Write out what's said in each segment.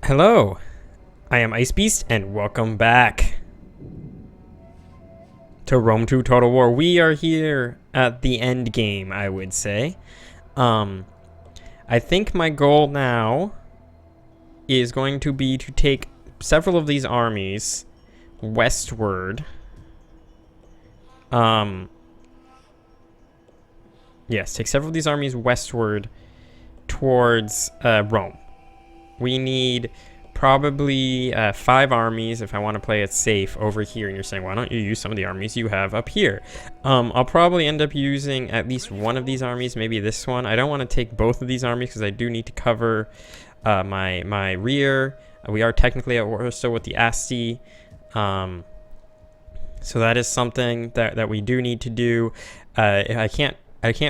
Hello, I am IceBeast, and welcome back to Rome 2 Total War. We are here at the end game, I would say. I think my goal now is going to be to take several of these armies westward. Yes, take several of these armies westward towards Rome. We need probably 5 armies if I want to play it safe over here. And you're saying, why don't you use some of the armies you have up here? I'll probably end up using at least one of these armies, maybe this one. I don't want to take both of these armies because I do need to cover my rear. We are technically at war still with the Asti. So that is something that we do need to do. I can't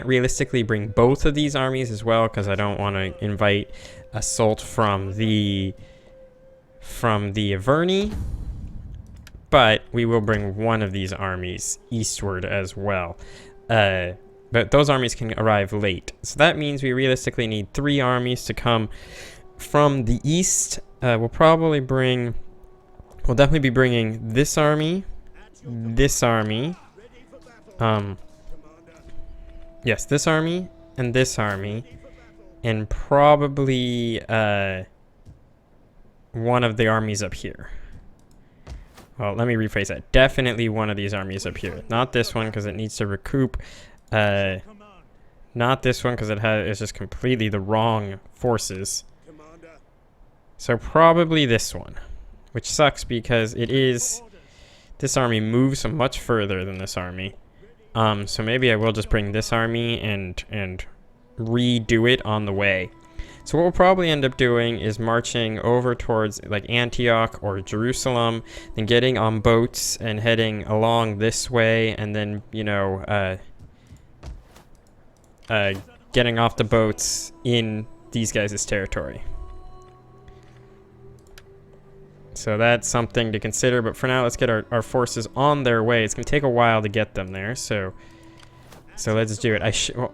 realistically bring both of these armies as well because I don't want to invite assault from the Averni, but we will bring one of these armies eastward as well. But those armies can arrive late, so that means we realistically need 3 armies to come from the east. We'll definitely be bringing this army, yes, this army, and this army. And probably one of the armies up here. Well, let me rephrase that. Definitely one of these armies up here. Not this one because it needs to recoup. Not this one because it's just completely the wrong forces. So probably this one, which sucks because this army moves much further than this army. So maybe I will just bring this army and redo it on the way. So what we'll probably end up doing is marching over towards like Antioch or Jerusalem, then getting on boats and heading along this way, and then getting off the boats in these guys' territory. So that's something to consider, but for now let's get our forces on their way. It's gonna take a while to get them there, so let's do it.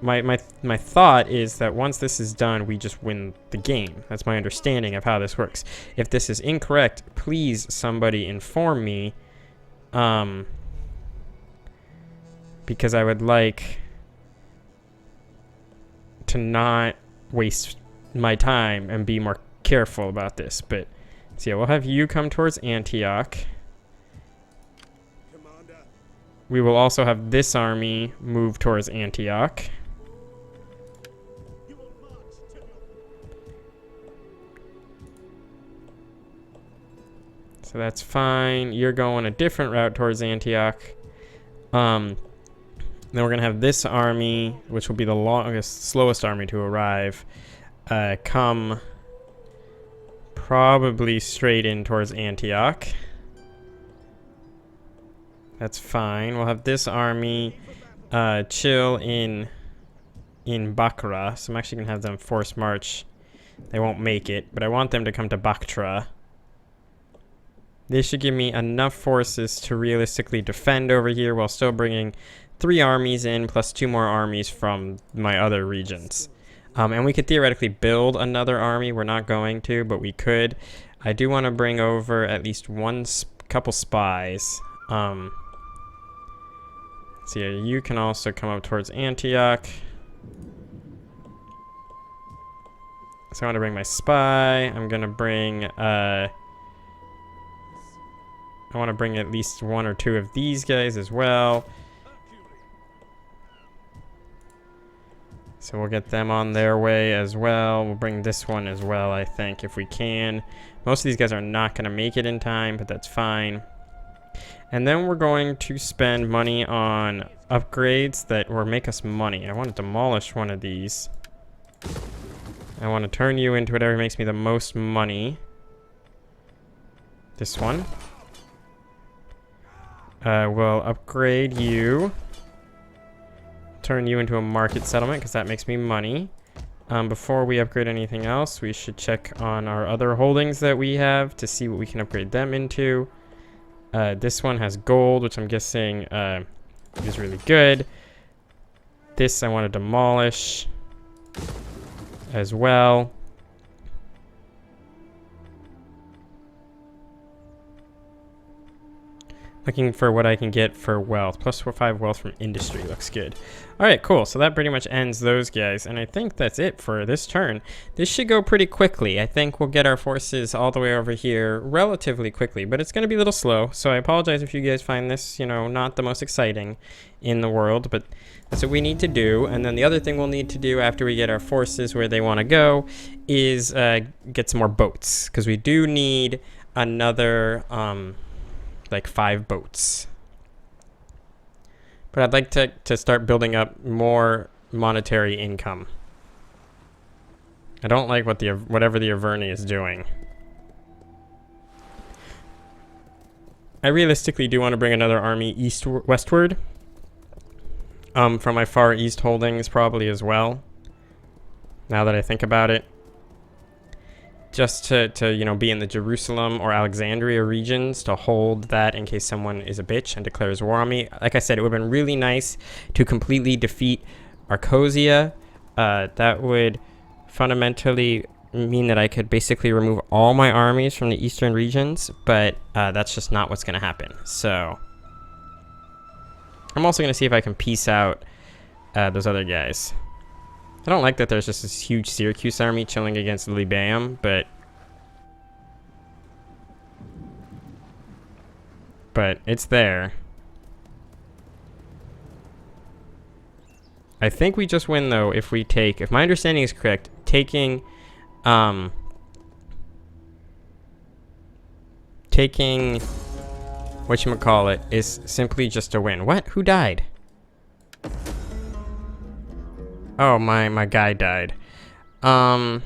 My thought is that once this is done, we just win the game. That's my understanding of how this works. If this is incorrect, please somebody inform me, because I would like to not waste my time and be more careful about this. But so yeah, we'll have you come towards Antioch. We will also have this army move towards Antioch. So that's fine. You're going a different route towards Antioch. Then we're going to have this army, which will be the slowest army to arrive, come probably straight in towards Antioch. That's fine. We'll have this army chill in Bakra. So I'm actually going to have them force march. They won't make it, but I want them to come to Bactra. They should give me enough forces to realistically defend over here while still bringing 3 armies in plus 2 more armies from my other regions. And we could theoretically build another army. We're not going to, but we could. I do want to bring over at least couple spies. So yeah, you can also come up towards Antioch. So I want to bring my spy. I'm going to bring, I want to bring at least 1 or 2 of these guys as well. So we'll get them on their way as well. We'll bring this one as well, I think, if we can. Most of these guys are not going to make it in time, but that's fine. And then we're going to spend money on upgrades that will make us money. I want to demolish one of these. I want to turn you into whatever makes me the most money. This one. We'll upgrade you. Turn you into a market settlement because that makes me money. Before we upgrade anything else, we should check on our other holdings that we have to see what we can upgrade them into. This one has gold, which I'm guessing is really good. This I want to demolish as well. Looking for what I can get for wealth. Plus 5 wealth from industry. Looks good. Alright, cool. So that pretty much ends those guys. And I think that's it for this turn. This should go pretty quickly. I think we'll get our forces all the way over here relatively quickly. But it's going to be a little slow. So I apologize if you guys find this, you know, not the most exciting in the world. But that's what we need to do. And then the other thing we'll need to do after we get our forces where they want to go is get some more boats. Because we do need another... like 5 boats. But I'd like to start building up more monetary income. I don't like what whatever the Averni is doing. I realistically do want to bring another army westward. From my far east holdings probably as well. Now that I think about it. Just to you know, be in the Jerusalem or Alexandria regions to hold that in case someone is a bitch and declares war on me. Like I said, it would have been really nice to completely defeat Arcosia. That would fundamentally mean that I could basically remove all my armies from the eastern regions, but that's just not what's going to happen. So I'm also going to see if I can piece out those other guys. I don't like that there's just this huge Syracuse army chilling against Lilybaeum, but it's there. I think we just win though if we take, if my understanding is correct, taking whatchamacallit is simply just a win. What? Who died? Oh, my guy died. I'm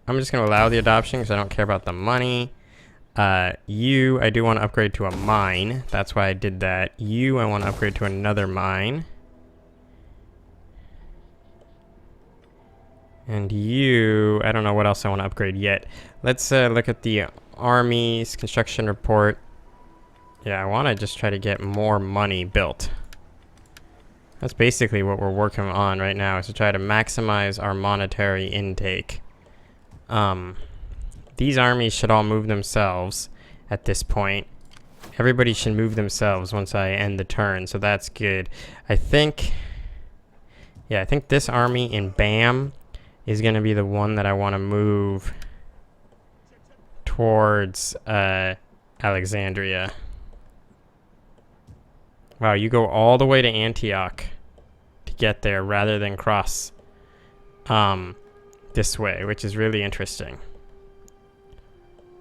just going to allow the adoption because I don't care about the money. I do want to upgrade to a mine. That's why I did that. I want to upgrade to another mine. And I don't know what else I want to upgrade yet. Let's look at the army's construction report. Yeah, I want to just try to get more money built. That's basically what we're working on right now, is to try to maximize our monetary intake. These armies should all move themselves at this point. Everybody should move themselves once I end the turn, so that's good. I think this army in Bam is going to be the one that I want to move towards Alexandria. Wow, you go all the way to Antioch to get there rather than cross this way, which is really interesting.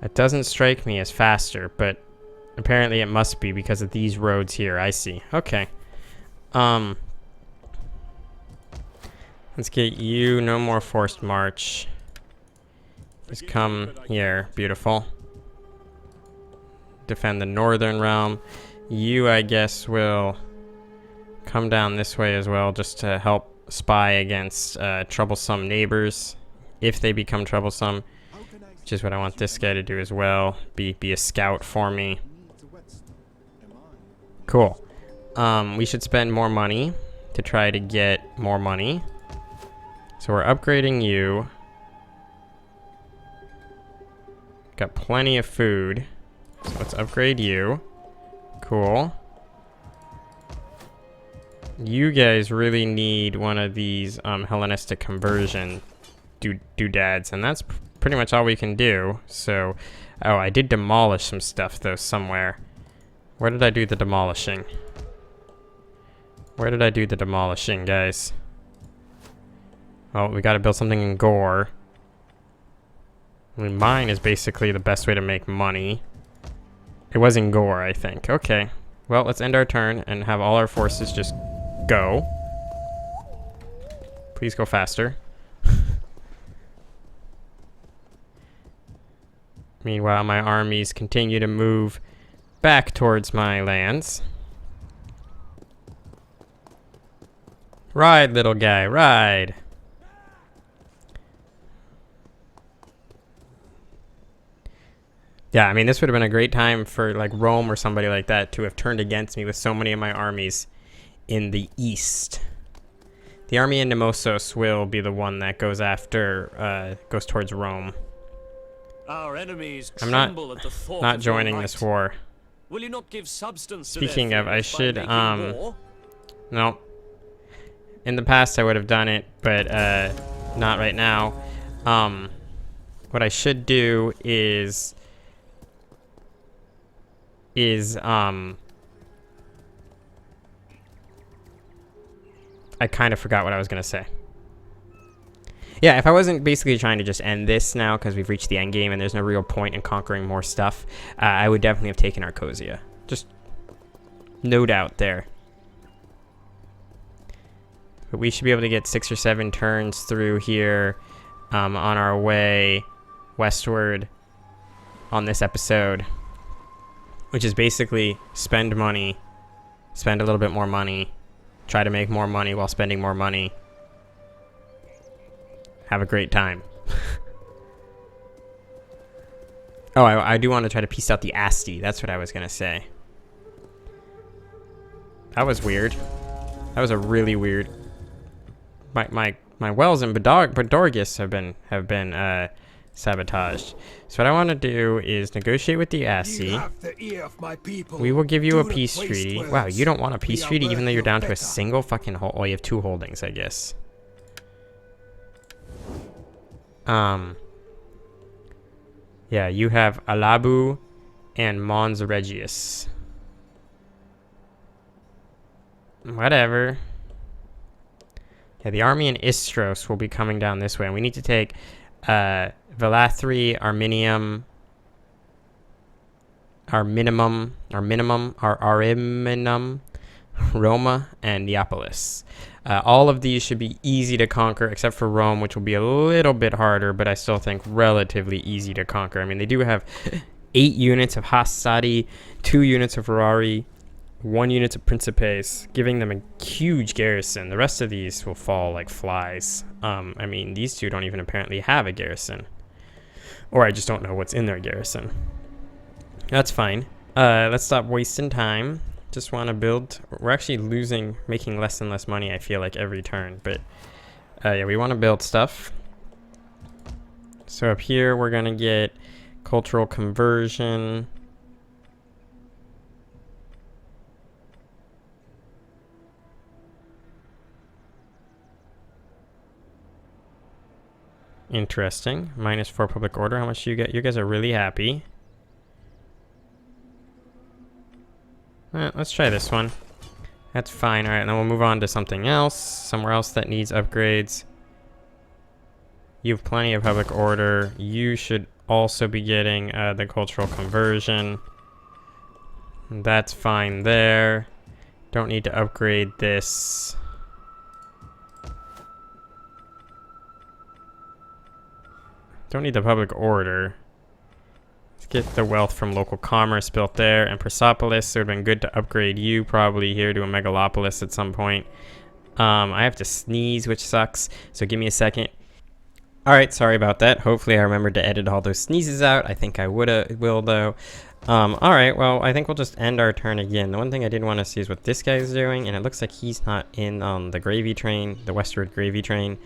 It doesn't strike me as faster, but apparently it must be because of these roads here. I see. Okay. Let's get you. No more forced march. Just come here. Beautiful. Defend the northern realm. You, I guess, will come down this way as well, just to help spy against troublesome neighbors, if they become troublesome, which is what I want this guy to do as well. Be a scout for me. Cool. We should spend more money to try to get more money. So we're upgrading you. Got plenty of food. So let's upgrade you. Cool. You guys really need one of these Hellenistic conversion doodads, and that's pretty much all we can do. So, oh, I did demolish some stuff though somewhere. Where did I do the demolishing? Where did I do the demolishing, guys? Well, we gotta build something in Gore. I mean, mine is basically the best way to make money. It was in Gore, I think. Okay. Well, let's end our turn and have all our forces just go. Please go faster. Meanwhile, my armies continue to move back towards my lands. Ride, little guy, ride. Yeah, I mean, this would have been a great time for, like, Rome or somebody like that to have turned against me with so many of my armies in the east. The army in Nemosos will be the one that goes after, goes towards Rome. Our enemies I'm tremble at the thought not of your joining might. this war. Will you not give substance Speaking to of, I should, war? no. In the past, I would have done it, but, not right now. What I should do is, I kind of forgot what I was going to say. Yeah, if I wasn't basically trying to just end this now because we've reached the end game and there's no real point in conquering more stuff, I would definitely have taken Arcosia. Just no doubt there. But we should be able to get 6 or 7 turns through here on our way westward on this episode, which is basically spend money, spend a little bit more money, try to make more money while spending more money. Have a great time. Oh, I do want to try to piece out the Asti. That's what I was going to say. That was weird. That was a really weird... My wells in Bedorgus have been sabotaged. So what I want to do is negotiate with the Asti. We will give you a peace treaty. Wow, you don't want a peace treaty even though you're down to a single fucking hold. Oh, you have 2 holdings, I guess. Yeah, you have Alabu and Mons Regius. Whatever. Yeah, the army in Istros will be coming down this way, and we need to take Velathri, Arminium, Ariminum, Roma, and Neapolis. All of these should be easy to conquer, except for Rome, which will be a little bit harder, but I still think relatively easy to conquer. I mean, they do have 8 units of Hassadi, 2 units of Ferrari, 1 unit of Principes, giving them a huge garrison. The rest of these will fall like flies. I mean, these 2 don't even apparently have a garrison. Or I just don't know what's in their garrison. That's fine. Let's stop wasting time. Just want to build. We're actually making less and less money, I feel like, every turn. But, yeah, we want to build stuff. So up here, we're going to get cultural conversion. Interesting. -4 public order. How much do you get? You guys are really happy. Let's try this one. That's fine. All right, and then we'll move on to something else. Somewhere else that needs upgrades. You have plenty of public order. You should also be getting the cultural conversion. That's fine there. Don't need to upgrade this. Don't need the public order. Let's get the wealth from local commerce built there. And Persepolis, it would have been good to upgrade you probably here to a megalopolis at some point. I have to sneeze, which sucks. So give me a second. Alright, sorry about that. Hopefully I remembered to edit all those sneezes out. I think I will though. Alright, well, I think we'll just end our turn again. The one thing I did want to see is what this guy's doing, and it looks like he's not in on the gravy train, the westward gravy train.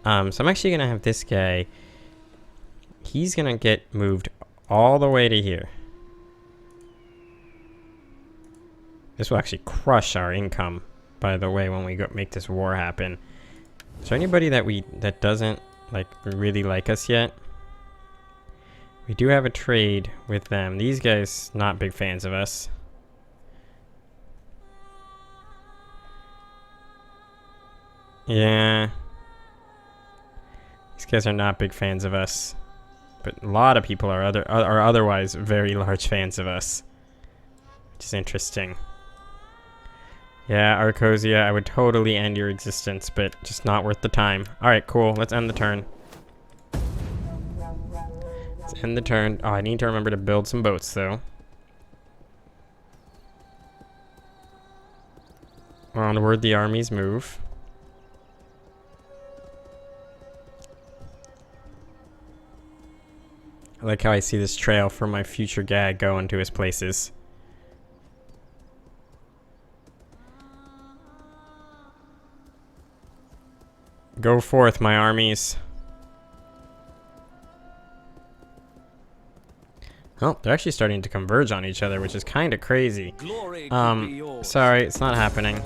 So I'm actually going to have this guy... He's going to get moved all the way to here. This will actually crush our income, by the way, when we make this war happen. Is there anybody that doesn't really like us yet? We do have a trade with them. These guys, not big fans of us. Yeah. These guys are not big fans of us. But a lot of people are otherwise very large fans of us. Which is interesting. Yeah, Arcosia, I would totally end your existence, but just not worth the time. Alright, cool. Let's end the turn. Let's end the turn. Oh, I need to remember to build some boats, though. Onward the armies move. I like how I see this trail from my future gag going to his places. Go forth, my armies. Oh, they're actually starting to converge on each other, which is kind of crazy. Glory could be yours. Sorry, it's not happening.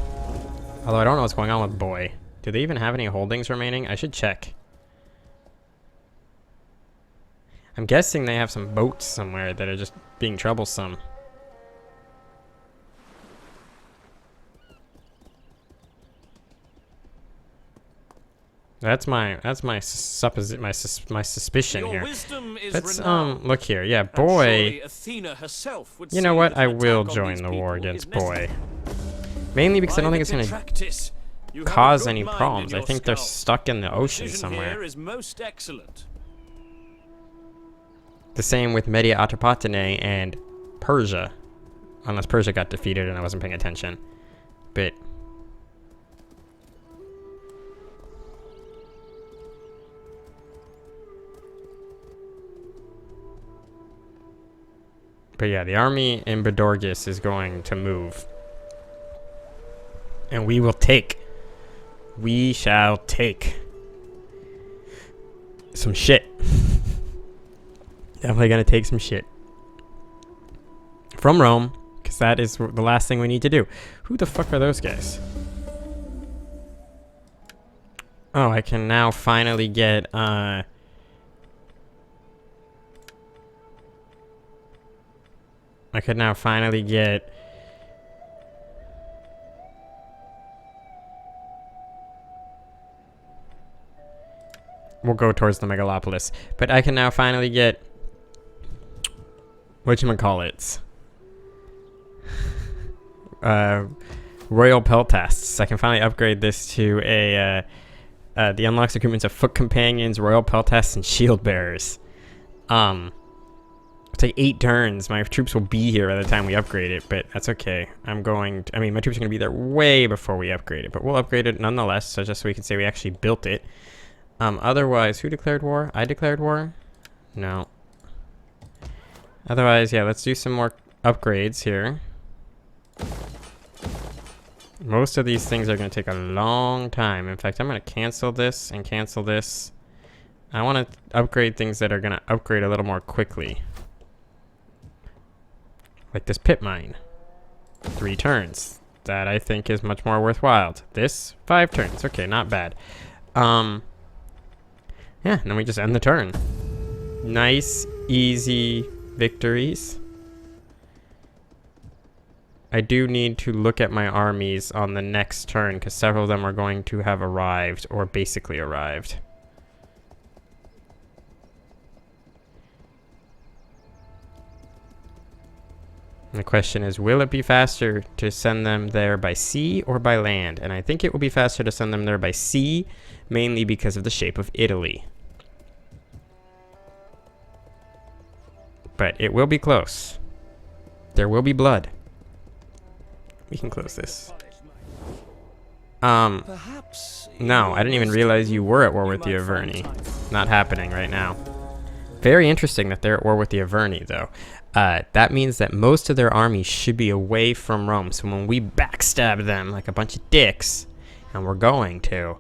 Although I don't know what's going on with Boy. Do they even have any holdings remaining? I should check. I'm guessing they have some boats somewhere that are just being troublesome. That's my suspicion Your here. wisdom is Let's renowned, look here. Yeah, and Boy. surely Athena herself would You know say what? that I an will attack on join these the war people against is Boy. necessary. Mainly because I don't think it's By the gonna Detractis, you have a cause good any mind in problems. I your think they're skull. stuck in the ocean Decision somewhere. here is most excellent. The same with Media Atropatene and Persia. Unless Persia got defeated and I wasn't paying attention. But yeah, the army in Bedorgis is going to move. And we will take. We shall take some shit. Definitely gonna take some shit. From Rome, because that is the last thing we need to do. Who the fuck are those guys? Oh, I can now finally get, I could now finally get we'll go towards the megalopolis. But I can now finally get whatchamacallits. Royal Peltasts. I can finally upgrade this to a the unlocks equipments of foot companions, royal peltasts, and shield bearers. It'll take 8 turns. My troops will be here by the time we upgrade it, but that's okay. I mean, my troops are going to be there way before we upgrade it, but we'll upgrade it nonetheless, so just so we can say we actually built it. Otherwise, who declared war? I declared war? No. Otherwise, yeah, let's do some more upgrades here. Most of these things are going to take a long time. In fact, I'm going to cancel this and cancel this. I want to upgrade things that are going to upgrade a little more quickly. Like this pit mine. 3 turns. That I think is much more worthwhile. This, 5 turns. Okay, not bad. Yeah, and then we just end the turn. Nice, easy victories. I do need to look at my armies on the next turn because several of them are going to have arrived or basically arrived. And the question is, will it be faster to send them there by sea or by land? And I think it will be faster to send them there by sea, mainly because of the shape of Italy. But it will be close. There will be blood. We can close this. Perhaps No, I didn't even realize you were at war with the Averni. Not happening right now. Very interesting that they're at war with the Averni, though. That means that most of their army should be away from Rome. So when we backstab them like a bunch of dicks, and we're going to,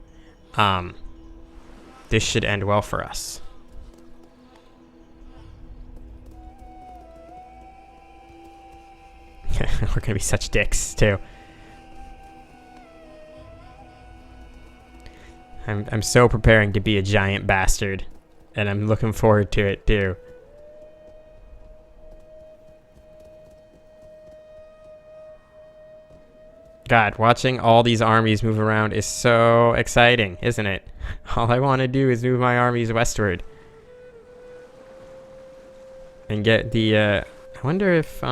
this should end well for us. We're gonna be such dicks, too. I'm so preparing to be a giant bastard. And I'm looking forward to it, too. God, watching all these armies move around is so exciting, isn't it? All I want to do is move my armies westward. And get the, I wonder if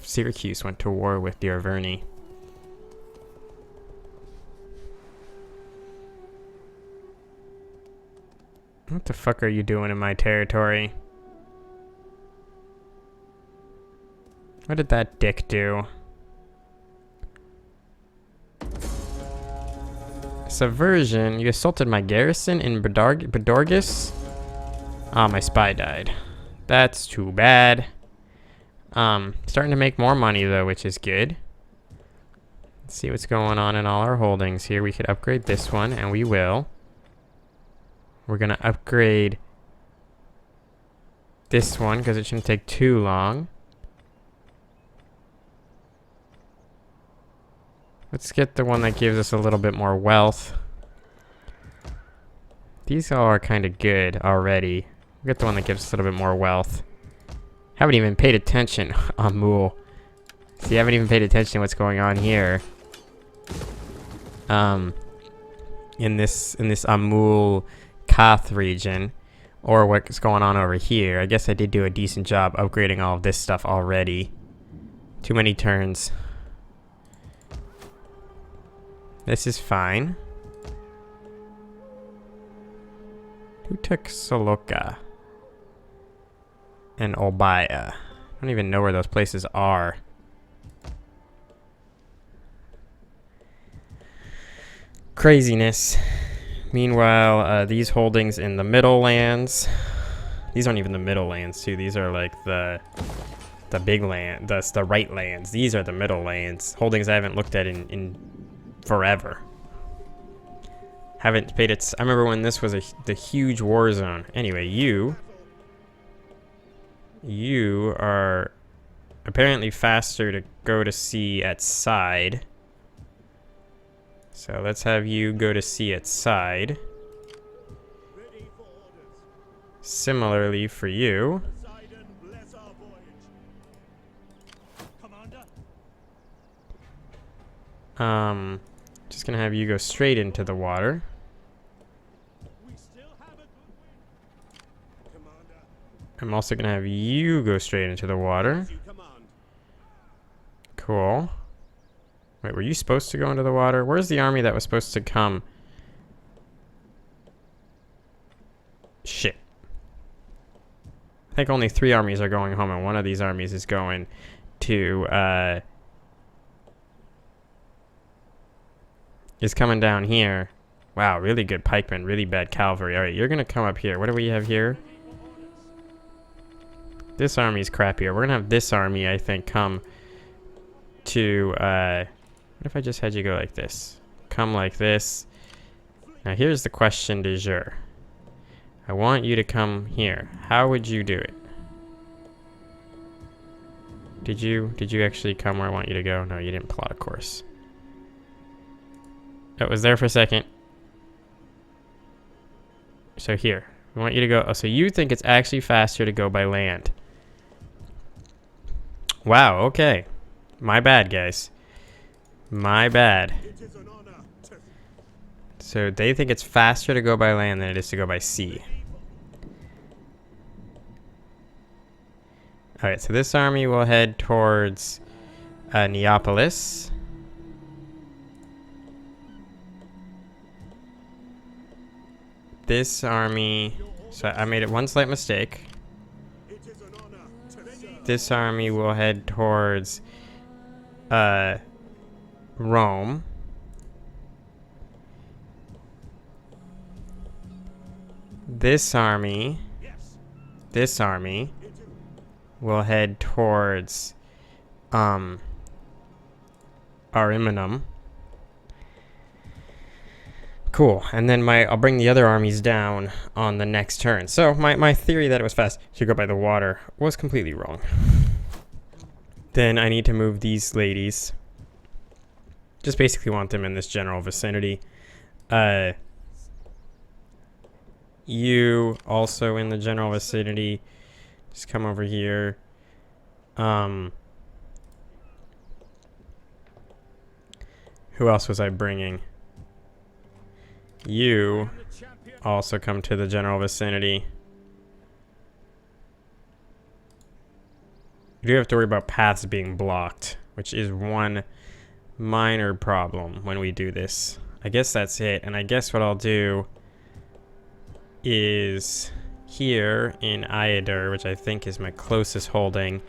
Syracuse went to war with the Averni. What the fuck are you doing in my territory? What did that dick do? Subversion. You assaulted my garrison in Bedorgis? Ah, my spy died. That's too bad. Starting to make more money, though, which is good. Let's see what's going on in all our holdings here. We could upgrade this one, and we will. We're going to upgrade this one because it shouldn't take too long. Let's get the one that gives us a little bit more wealth. These all are kind of good already. We'll get the one that gives us a little bit more wealth. Haven't even paid attention on Mool. See, I haven't even paid attention to what's going on here. In this Amul Kath region, or what's going on over here. I guess I did do a decent job upgrading all of this stuff already. Too many turns. This is fine. Who took Soloka and Obaya? I don't even know where those places are. Craziness. Meanwhile, these holdings in the Middle Lands. These aren't even the Middle Lands, too. These are like the big land, the right lands. These are the Middle Lands. Holdings I haven't looked at in forever. Haven't paid it. I remember when this was the huge war zone. Anyway, you are apparently faster to go to sea at side. So let's have you go to sea at side. Similarly for you. Just gonna have you go straight into the water. I'm also gonna have you go straight into the water. Cool. Wait, were you supposed to go into the water? Where's the army that was supposed to come? Shit. I think only 3 armies are going home, and one of these armies is going to, is coming down here. Wow, really good pikemen, really bad cavalry. Alright, you're gonna come up here. What do we have here? This army's crappier. We're gonna have this army, I think, come to, what if I just had you go like this? Come like this. Now here's the question du jour. I want you to come here. How would you do it? Did you actually come where I want you to go? No, you didn't plot a course. It was there for a second. So here, we want you to go. Oh, so you think it's actually faster to go by land. Wow, okay. My bad, guys. My bad. So they think it's faster to go by land than it is to go by sea. Alright, so this army will head towards Neapolis. This army... So I made it one slight mistake. This army will head towards Rome. This army will head towards Ariminum. Cool, and then I'll bring the other armies down on the next turn. So my theory that it was fast to go by the water was completely wrong. Then I need to move these ladies. Just basically want them in this general vicinity. You also in the general vicinity. Just come over here. Who else was I bringing? You also come to the general vicinity. You do have to worry about paths being blocked, which is one minor problem when we do this. I guess that's it. And I guess what I'll do is here in Iadur, which I think is my closest holding,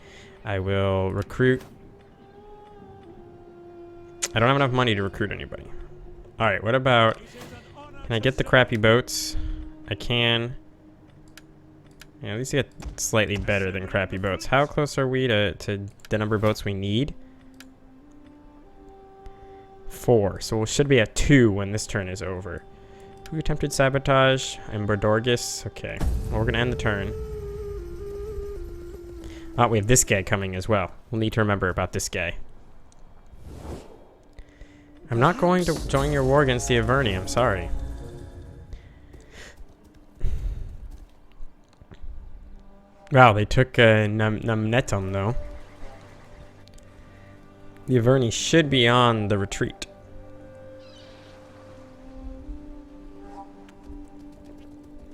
I will recruit. I don't have enough money to recruit anybody. Alright, what about... Can I get the crappy boats? I can. Yeah, at least get slightly better than crappy boats. How close are we to the number of boats we need? 4. So we should be at 2 when this turn is over. Who attempted sabotage? And Bordorgus? Okay. Well, we're going to end the turn. Oh, we have this guy coming as well. We'll need to remember about this guy. I'm not going to join your war against the Averni. I'm sorry. Wow, they took Namnetum, though. The Averni should be on the retreat.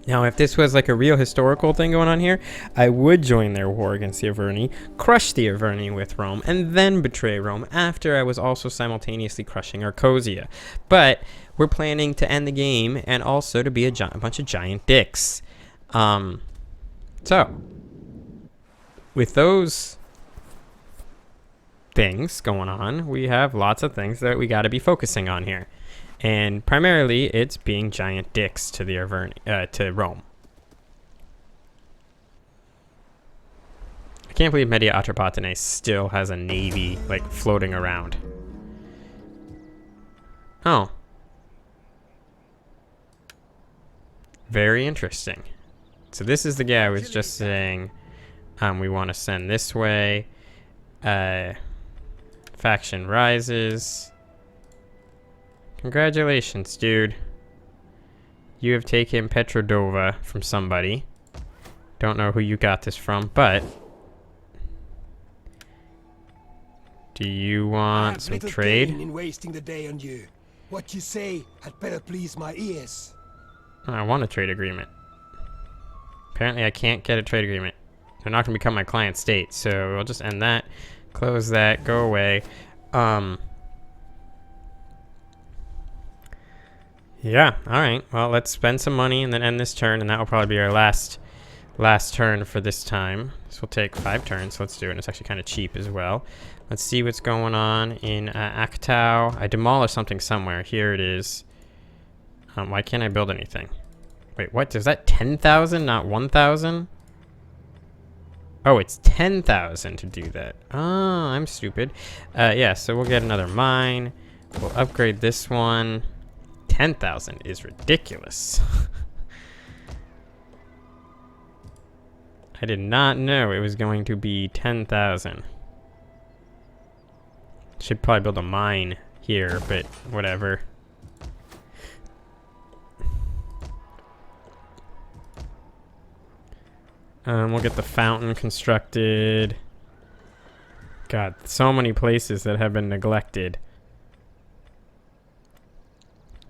Now, if this was like a real historical thing going on here, I would join their war against the Averni, crush the Averni with Rome, and then betray Rome after I was also simultaneously crushing Arcosia. But we're planning to end the game and also to be a bunch of giant dicks. So, with those things going on, we have lots of things that we got to be focusing on here. And primarily, it's being giant dicks to the to Rome. I can't believe Media Atropatene still has a navy, like, floating around. Oh. Very interesting. So this is the guy I was just saying we want to send this way. Faction rises. Congratulations, dude. You have taken Petrodova from somebody. Don't know who you got this from, but... Do you want some trade? In wasting the day on you. What you say had better please my ears. I want a trade agreement. Apparently I can't get a trade agreement. They're not going to become my client state, so we'll just end that. Close that. Go away. Yeah, alright. Well, let's spend some money and then end this turn, and that will probably be our last turn for this time. This will take 5 turns, so let's do it. And it's actually kind of cheap as well. Let's see what's going on in Aktau. I demolished something somewhere. Here it is. Why can't I build anything? Wait, what? Is that 10,000, not 1,000? Oh, it's 10,000 to do that. Oh, I'm stupid. Yeah, so we'll get another mine. We'll upgrade this one. 10,000 is ridiculous. I did not know it was going to be 10,000. Should probably build a mine here, but whatever. We'll get the fountain constructed. God, so many places that have been neglected.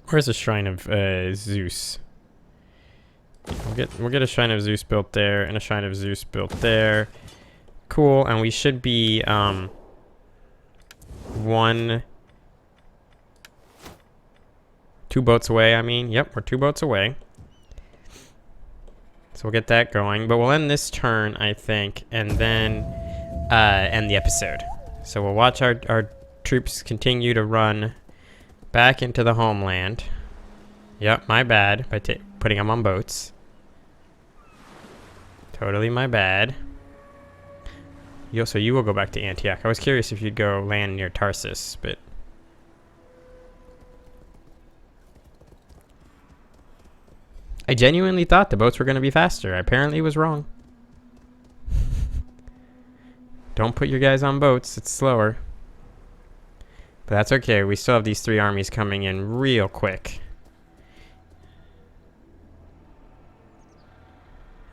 Where's the Shrine of Zeus? We'll get a Shrine of Zeus built there and a Shrine of Zeus built there. Cool, and we should be 2 boats away, I mean. Yep, we're 2 boats away. So we'll get that going, but we'll end this turn, I think, and then end the episode. So we'll watch our troops continue to run back into the homeland. Yep, my bad by putting them on boats. Totally my bad. So you will go back to Antioch. I was curious if you'd go land near Tarsus, but... I genuinely thought the boats were going to be faster. I apparently was wrong. Don't put your guys on boats. It's slower. But that's okay. We still have these 3 armies coming in real quick.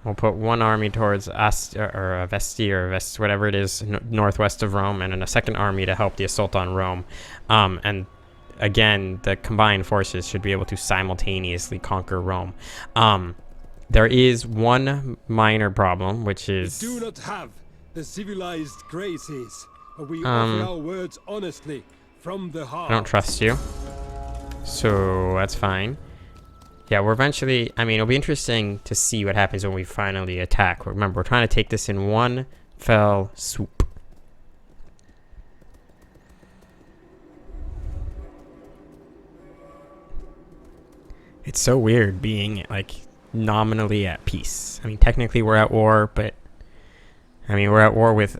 We'll put 1 army towards Vesti, whatever it is, northwest of Rome, and then a 2nd army to help the assault on Rome. And again, the combined forces should be able to simultaneously conquer Rome. There is one minor problem, which is... We do not have the civilized graces, but we offer our words honestly, from the heart. I don't trust you. So, that's fine. Yeah, we're eventually... I mean, it'll be interesting to see what happens when we finally attack. Remember, we're trying to take this in one fell swoop. It's so weird being, like, nominally at peace. I mean, technically we're at war, but... I mean, we're at war with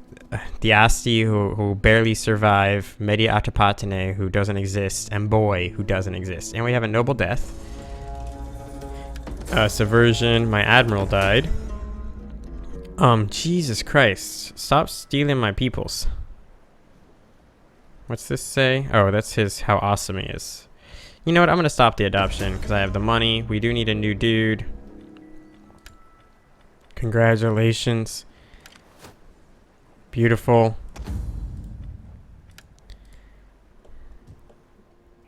the Asti, who barely survive, Media Atropatene, who doesn't exist, and Boy, who doesn't exist. And we have a noble death. Subversion, my admiral died. Jesus Christ. Stop stealing my peoples. What's this say? Oh, that's his, how awesome he is. You know what? I'm going to stop the adoption because I have the money. We do need a new dude. Congratulations. Beautiful.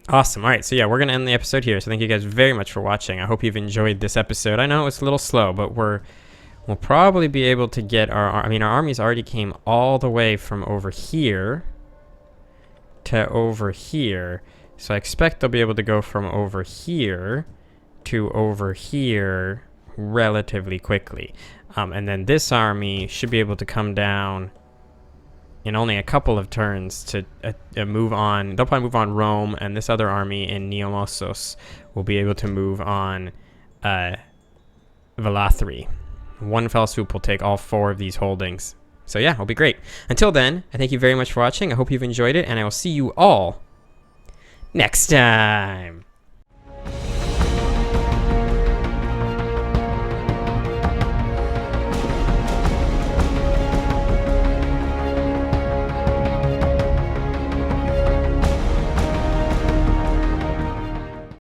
Awesome. All right. So yeah, we're going to end the episode here. So thank you guys very much for watching. I hope you've enjoyed this episode. I know it's a little slow, but we'll probably be able to get our armies already came all the way from over here to over here. So I expect they'll be able to go from over here to over here relatively quickly. And then this army should be able to come down in only a couple of turns to move on. They'll probably move on Rome, and this other army in Neomossos will be able to move on Valathri. One fell swoop will take all 4 of these holdings. So yeah, it'll be great. Until then, I thank you very much for watching. I hope you've enjoyed it, and I will see you all next time.